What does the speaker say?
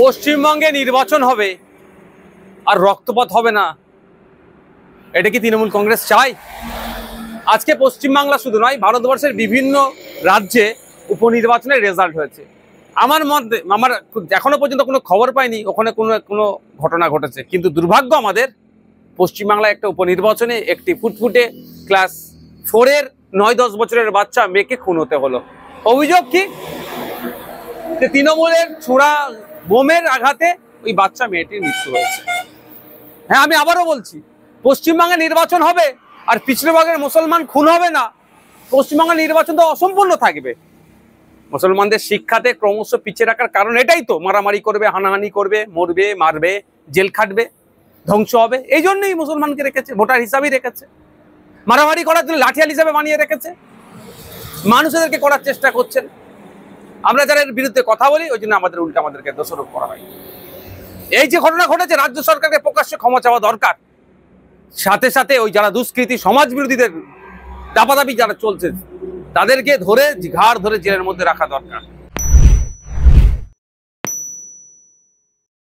পশ্চিমবঙ্গে নির্বাচন হবে আর রক্তপাত হবে না, এটা কি তৃণমূল কংগ্রেস চায়? আজকে পশ্চিমবাংলা শুধু নয়, ভারতবর্ষের বিভিন্ন রাজ্যে উপনির্বাচনের রেজাল্ট হয়েছে। আমার এখনো পর্যন্ত কোনো খবর পাইনি ওখানে কোনো ঘটনা ঘটেছে, কিন্তু দুর্ভাগ্য আমাদের পশ্চিমবাংলায় একটা উপনির্বাচনে একটি ফুটফুটে ক্লাস 4-এর 9-10 বছরের বাচ্চা মেয়েকে খুন হতে হলো। অভিযোগ কি? যে তৃণমূলের ছোড়া বোমের আঘাতে ওই বাচ্চা মেয়েটির মৃত্যু হয়েছে। হ্যাঁ, আমি আবারও বলছি, পশ্চিমবঙ্গে নির্বাচন হবে আর পিছড়েভাগের মুসলমান খুন হবে না, পশ্চিমবঙ্গের নির্বাচন তো অসম্পূর্ণ থাকবে। মুসলমানদের শিক্ষাতে ক্রমশ পিছিয়ে রাখার কারণ এটাই তো, মারামারি করবে, হানাহানি করবে, মরবে, মারবে, জেল খাটবে, ধ্বংস হবে। এই জন্যই মুসলমানকে রেখেছে, ভোটার হিসাবেই রেখেছে। মারামারি করার জন্য লাঠিয়াল হিসাবে বানিয়ে রেখেছে, মানুষদেরকে করার চেষ্টা করছেন। আমরা যারা এর বিরুদ্ধে কথা বলি ওই জন্য আমাদেরকে দোষারোপ করা হয়। এই যে ঘটনা ঘটেছে, রাজ্য সরকারকে প্রকাশ্যে ক্ষমা চাওয়া দরকার। সাথে সাথে ওই যারা দুষ্কৃতী সমাজ বিরোধীদের দাপাদাপি যারা চলছে তাদেরকে ধরে ঘাড় ধরে জেলের মধ্যে রাখা দরকার।